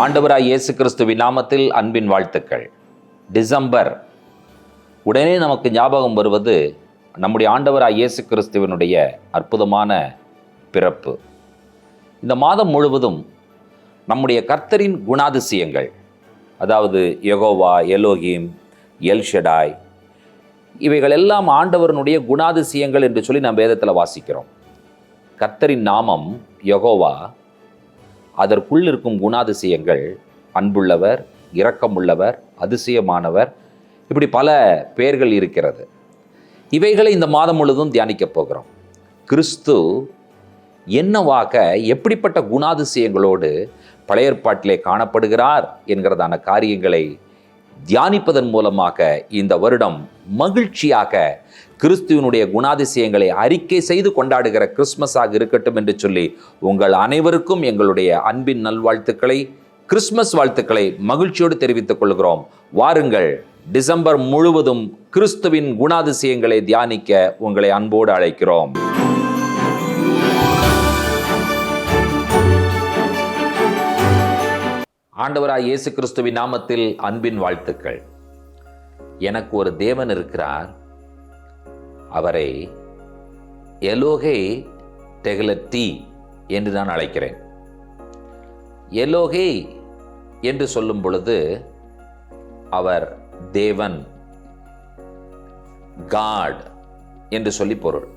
ஆண்டவராய் இயேசு கிறிஸ்துவின் நாமத்தில் அன்பின் வாழ்த்துக்கள். டிசம்பர் உடனே நமக்கு ஞாபகம் வருவது நம்முடைய ஆண்டவராய் இயேசு கிறிஸ்துவினுடைய அற்புதமான பிறப்பு. இந்த மாதம் முழுவதும் நம்முடைய கர்த்தரின் குணாதிசயங்கள், அதாவது யெகோவா, எலோகிம், எல்ஷடாய், இவைகள் எல்லாம் ஆண்டவரனுடைய குணாதிசயங்கள் என்று சொல்லி நாம் வேதத்தில் வாசிக்கிறோம். கர்த்தரின் நாமம் யெகோவா, அதற்குள் இருக்கும் குணாதிசயங்கள் அன்புள்ளவர், இரக்கமுள்ளவர், அதிசயமானவர், இப்படி பல பெயர்கள் இருக்கிறது. இவைகளை இந்த மாதம் முழுவதும் தியானிக்கப் போகிறோம். கிறிஸ்து என்னவாக, எப்படிப்பட்ட குணாதிசயங்களோடு பழைய ஏற்பாட்டிலே காணப்படுகிறார் என்கிறதான காரியங்களை தியானிப்பதன் மூலமாக இந்த வருடம் மகிழ்ச்சியாக கிறிஸ்துவனுடைய குணாதிசயங்களை அறிக்கை செய்து கொண்டாடுகிற கிறிஸ்மஸாக இருக்கட்டும் என்று சொல்லி உங்கள் அனைவருக்கும் எங்களுடைய அன்பின் நல்வாழ்த்துக்களை, கிறிஸ்மஸ் வாழ்த்துக்களை மகிழ்ச்சியோடு தெரிவித்துக் கொள்கிறோம். வாருங்கள், டிசம்பர் முழுவதும் கிறிஸ்துவின் குணாதிசயங்களை தியானிக்க உங்களை அன்போடு அழைக்கிறோம். ஆண்டவராய் இயேசு கிறிஸ்துவின் நாமத்தில் அன்பின் வாழ்த்துக்கள். எனக்கு ஒரு தேவன் இருக்கிறார், அவரை எலோகே டெகலட்டி என்று நான் அழைக்கிறேன். எலோகே என்று சொல்லும் பொழுது அவர் தேவன், காட் என்று சொல்லி பொருள்.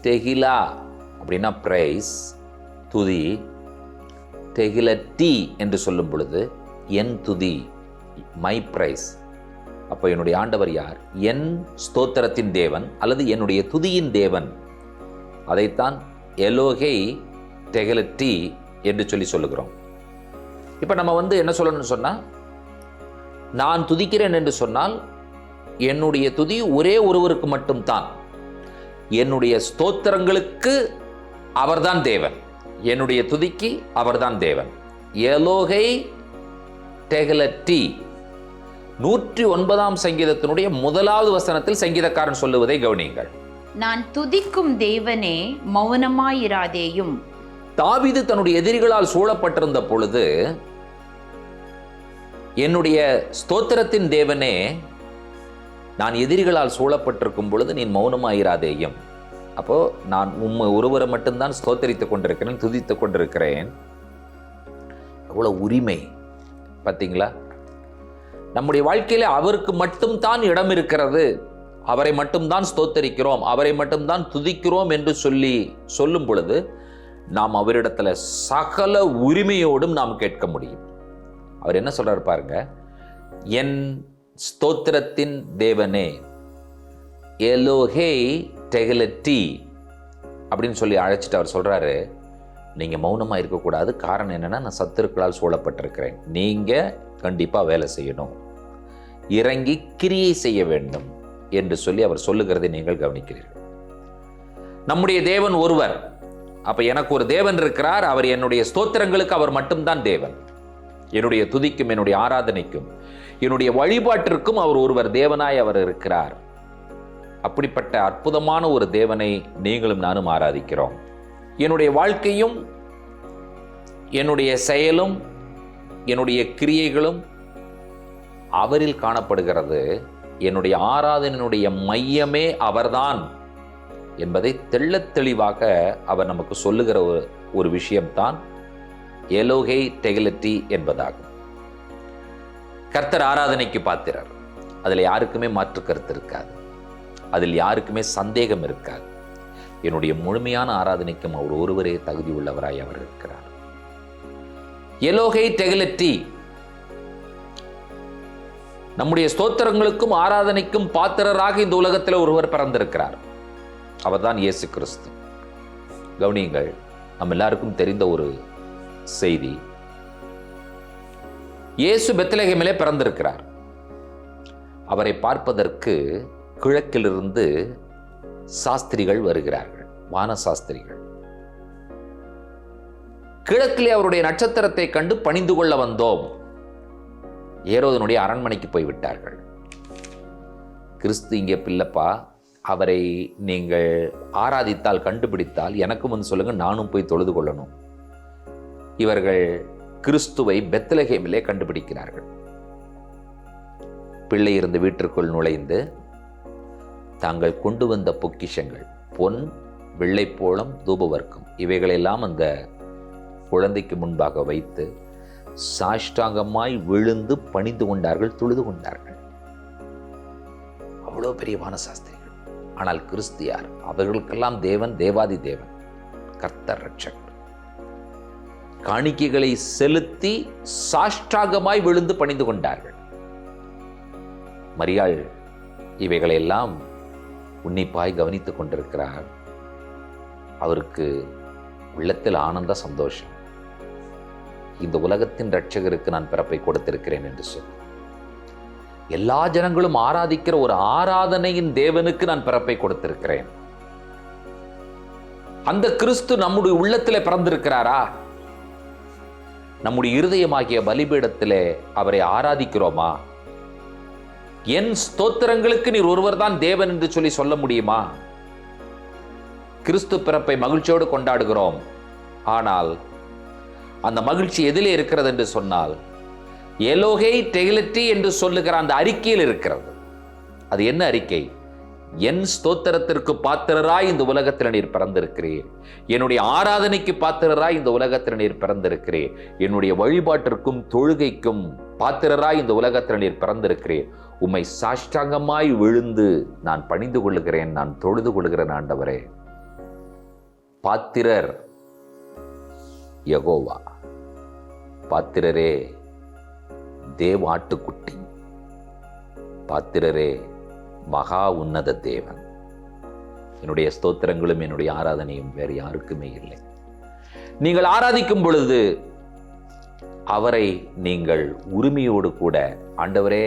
தெகிலா அப்படின்னா பிரைஸ், துதி. டெகிலட்டி என்று சொல்லும் பொழுது என் துதி, மை பிரைஸ். அப்போ என்னுடைய ஆண்டவர் யார்? என் ஸ்தோத்திரத்தின் தேவன் அல்லது என்னுடைய துதியின் தேவன். அதைத்தான் எலோகே டெகலட்டி என்று சொல்லி சொல்லுகிறோம். இப்போ நம்ம என்ன சொல்லணும்னு சொன்னால், நான் துதிக்கிறேன் என்று சொன்னால் என்னுடைய துதி ஒரே ஒருவருக்கு மட்டும்தான். என்னுடைய ஸ்தோத்திரங்களுக்கு அவர்தான் தேவன், என்னுடைய துதிக்கு அவர்தான் தேவன். எலோகே டெகலட்டி 109ஆம் சங்கீதத்தினுடைய 1வது வசனத்தில் சங்கீதக்காரன் சொல்லுவதை கவனியுங்கள். நான் துதிக்கும் தேவனே மௌனமாயிராதேயும். தாவீது தன்னுடைய எதிரிகளால் சூழப்பட்டிருந்த பொழுது, என்னுடைய ஸ்தோத்திரத்தின் தேவனே, நான் எதிரிகளால் சூழப்பட்டிருக்கும் பொழுது நீ மௌனமாயிராதேயும். அப்போ நான் உம்மை ஒருவரை மட்டும்தான் ஸ்தோத்தரித்துக் கொண்டிருக்கிறேன், துதித்துக் கொண்டிருக்கிறேன். அவ்வளோ உரிமை பார்த்தீங்களா? நம்முடைய வாழ்க்கையில அவருக்கு மட்டும்தான் இடம் இருக்கிறது, அவரை மட்டும்தான் ஸ்தோத்தரிக்கிறோம், அவரை மட்டும்தான் துதிக்கிறோம் என்று சொல்லும் பொழுது நாம் அவரிடத்துல சகல உரிமையோடும் நாம் கேட்க முடியும். அவர் என்ன சொல்றாரு பாருங்க, என் ஸ்தோத்திரத்தின் தேவனே எலோகே டெகலட்டி அப்படின்னு சொல்லி அழைச்சிட்டு அவர் சொல்றாரு, நீங்க மௌனமா இருக்கக்கூடாது. காரணம் என்னன்னா, நான் சத்துருக்களால் சூழப்பட்டிருக்கிறேன். நீங்க கண்டிப்பா வேலை செய்யணும், இறங்கி கிரியை செய்ய வேண்டும் என்று சொல்லி அவர் சொல்லுகிறதை நீங்கள் கவனிக்கிறீர்கள். நம்முடைய தேவன் ஒருவர். அப்ப எனக்கு ஒரு தேவன் இருக்கிறார், அவர் என்னுடைய ஸ்தோத்திரங்களுக்கு அவர் மட்டும்தான் தேவன். என்னுடைய துதிக்கும், என்னுடைய ஆராதனைக்கும், என்னுடைய வழிபாட்டிற்கும் அவர் ஒருவர் தேவனாய் அவர் இருக்கிறார். அப்படிப்பட்ட அற்புதமான ஒரு தேவனை நீங்களும் நானும் ஆராதிக்கிறோம். என்னுடைய வாழ்க்கையும், என்னுடைய செயலும், என்னுடைய கிரியைகளும் அவரில் காணப்படுகிறது. என்னுடைய ஆராதனையினுடைய மையமே அவர்தான் என்பதை தெள்ளத் தெளிவாக அவர் நமக்கு சொல்லுகிற ஒரு விஷயம்தான் எலோகே டெகலட்டி என்பதாகும். கர்த்தர் ஆராதனைக்கு பாத்திரர். அதில் யாருக்குமே மாற்று கருத்து இருக்காது, அதில் யாருக்குமே சந்தேகம் இருக்காது. என்னுடைய முழுமையான ஆராதனைக்கும் அவர் ஒருவரே தகுதி உள்ளவராய் அவர் இருக்கிறார். எலோகே டெகலட்டி, நம்முடைய ஸ்தோத்திரங்களுக்கும் ஆராதனைக்கும் பாத்திரராக இந்த உலகத்தில் ஒருவர் பிறந்திருக்கிறார். அவர்தான் இயேசு கிறிஸ்து. கவனியுங்கள், நம்ம எல்லாருக்கும் தெரிந்த ஒரு செய்தி. இயேசு பெத்லகேமிலே பிறந்திருக்கிறார். அவரை பார்ப்பதற்கு கிழக்கிலிருந்து சாஸ்திரிகள் வருகிறார்கள், வான சாஸ்திரிகள். கிழக்கிலே அவருடைய நட்சத்திரத்தை கண்டு பணிந்து கொள்ள வந்தோம். ஏரோதனுடைய அரண்மனைக்கு போய்விட்டார்கள். கிறிஸ்து இங்கே பிள்ளைப்பா, அவரை நீங்கள் ஆராதித்தால், கண்டுபிடித்தால் எனக்கும் வந்து சொல்லுங்க, நானும் போய் தொழுது கொள்ளணும். இவர்கள் கிறிஸ்துவை பெத்லகேமிலே கண்டுபிடிக்கிறார்கள். பிள்ளை இருந்த வீட்டிற்குள் நுழைந்து தாங்கள் கொண்டு வந்த பொக்கிஷங்கள், பொன், வெள்ளைப்போளம், தூபவர்க்கம், இவைகளெல்லாம் அந்த குழந்தைக்கு முன்பாக வைத்து சாஷ்டாங்கமாய் விழுந்து பணிந்து கொண்டார்கள், தொழுது கொண்டார்கள். அவ்வளோ பெரிய வானசாஸ்திரிகள். ஆனால் கிறிஸ்து யார்? அவர்களுக்கெல்லாம் தேவன், தேவாதி தேவன், கர்த்தர், ரட்சகர். காணிக்கைகளை செலுத்தி சாஷ்டாங்கமாய் விழுந்து பணிந்து கொண்டார்கள். மரியாள் இவைகளெல்லாம் உன்னிப்பாய் கவனித்துக் கொண்டிருக்கிறார். அவருக்கு உள்ளத்தில் ஆனந்த சந்தோஷம். இந்த உலகத்தின் இரட்சகருக்கு நான் பிறப்பை கொடுத்திருக்கிறேன் என்று சொல்லி, எல்லா ஜனங்களும் ஆராதிக்கிற ஒரு ஆராதனையின் தேவனுக்கு நான் பிறப்பை கொடுத்திருக்கிறேன். அந்த கிறிஸ்து நம்முடைய உள்ளத்திலே பிறந்திருக்கிறாரா? நம்முடைய இருதயமாகிய பலிபீடத்திலே அவரை ஆராதிக்கிறோமா? என் ஸ்தோத்திரங்களுக்கு நீர் ஒருவர் தான் தேவன் என்று சொல்லி சொல்ல முடியுமா? கிறிஸ்து பிறப்பை மகிழ்ச்சியோடு கொண்டாடுகிறோம். ஆனால் அந்த மகிழ்ச்சி எதிலே இருக்கிறது என்று சொன்னால், எலோகே டெகிலட்டி என்று சொல்லுகிற அந்த அறிக்கையில் இருக்கிறது. அது என்ன அறிக்கை? என் ஸ்தோத்திரத்திற்கு பாத்திரராய் இந்த உலகத்தில் நீர் பிறந்திருக்கிறீர். என்னுடைய ஆராதனைக்கு பாத்திரராய் இந்த உலகத்தில் நீர் பிறந்திருக்கிறீர். என்னுடைய வழிபாட்டிற்கும் தொழுகைக்கும் பாத்திரராய் இந்த உலகத்தில் நீர் பிறந்திருக்கிறீர். உம்மை சாஷ்டாங்கமாய் விழுந்து நான் பணிந்து கொள்ளுகிறேன், நான் தொழுது கொள்கிறேன் ஆண்டவரே. பாத்திரர் யெகோவா, பாத்திரரே தேவ ஆட்டுக்குட்டி, பாத்திரரே மகா உன்னத தேவன். என்னுடைய ஸ்தோத்திரங்களும் என்னுடைய ஆராதனையும் வேறு யாருக்குமே இல்லை. நீங்கள் ஆராதிக்கும் பொழுது அவரை நீங்கள் உரிமையோடு கூட, ஆண்டவரே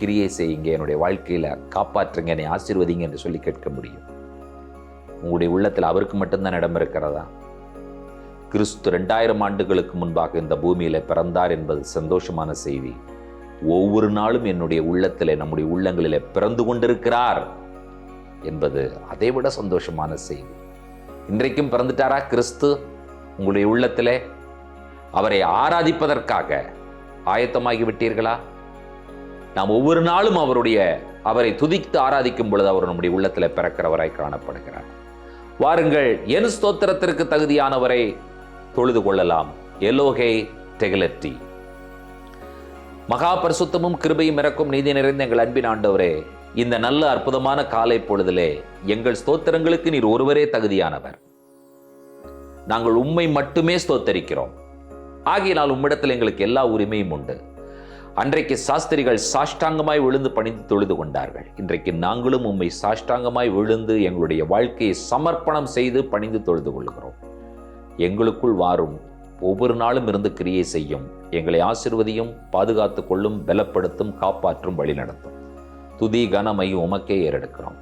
கிரியை செய்யுங்க, என்னுடைய வாழ்க்கையில காப்பாற்றுங்க, என்னை ஆசீர்வதிங்க என்று சொல்லி கேட்க முடியும். உங்களுடைய உள்ளத்தில் அவருக்கு மட்டும்தான் இடம் இருக்கிறதா? கிறிஸ்து 2000 ஆண்டுகளுக்கு முன்பாக இந்த பூமியில பிறந்தார் என்பது சந்தோஷமான செய்தி. ஒவ்வொரு நாளும் என்னுடைய உள்ளத்திலே, நம்முடைய உள்ளங்களிலே பிறந்து கொண்டிருக்கிறார் என்பது அதைவிட சந்தோஷமான செய்தி. இன்றைக்கும் பிறந்துட்டாரா கிறிஸ்து உங்களுடைய உள்ளத்திலே? அவரை ஆராதிப்பதற்காக ஆயத்தமாகி விட்டீர்களா? நாம் ஒவ்வொரு நாளும் அவரை துதித்து ஆராதிக்கும் பொழுது அவர் நம்முடைய உள்ளத்தில் பிறக்கிறவராய் காணப்படுகிறார். வாருங்கள், என் ஸ்தோத்திரத்திற்கு தகுதியானவரை தொழுது கொள்ளலாம். எலோகே டெகிலட்டி. மகா பரிசுத்தமும் கிருபையும் இறக்கும் நீதி நிறைந்த எங்கள் அன்பின் ஆண்டவரே, இந்த நல்ல அற்புதமான காலை பொழுதிலே எங்கள் ஸ்தோத்திரங்களுக்கு நீர் ஒருவரே தகுதியானவர். நாங்கள் உம்மை மட்டுமே ஸ்தோத்தரிக்கிறோம். ஆகையினால் உம்மிடத்தில் எங்களுக்கு எல்லா உரிமையும் உண்டு. அன்றைக்கு சாஸ்திரிகள் சாஷ்டாங்கமாய் விழுந்து பணிந்து தொழுது கொண்டார்கள். இன்றைக்கு நாங்களும் உம்மை சாஷ்டாங்கமாய் விழுந்து எங்களுடைய வாழ்க்கையை சமர்ப்பணம் செய்து பணிந்து தொழுது கொள்கிறோம். எங்களுக்குள் வாரும், ஒவ்வொரு நாளும் இருந்து கிரியை செய்யும், எங்களை ஆசீர்வதியும், பாதுகாத்து கொள்ளும், பலப்படுத்தும், காப்பாற்றும், வழி நடத்தும். துதி கனமையும் உமக்கே ஏறெடுக்கிறோம்.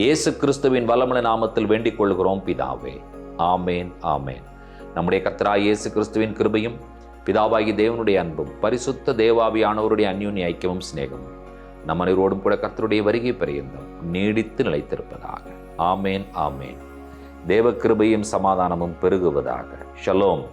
இயேசு கிறிஸ்துவின் வல்லமுள்ள நாமத்தில் வேண்டிக் கொள்கிறோம் பிதாவே. ஆமேன், ஆமேன். நம்முடைய கர்த்தராகிய இயேசு கிறிஸ்துவின் கிருபையும் பிதாவாகி தேவனுடைய அன்பும் பரிசுத்த தேவாவியானவருடைய அந்யோன்ய ஐக்கியமும் சிநேகமும் நம் அனைவரோடும் கூட கர்த்தருடைய வருகை பரியந்தம் நீடித்து நிலைத்திருப்பதாக. ஆமேன், ஆமேன். தேவ கிருபையும் சமாதானமும் பெருகுவதாக. ஷலோம்.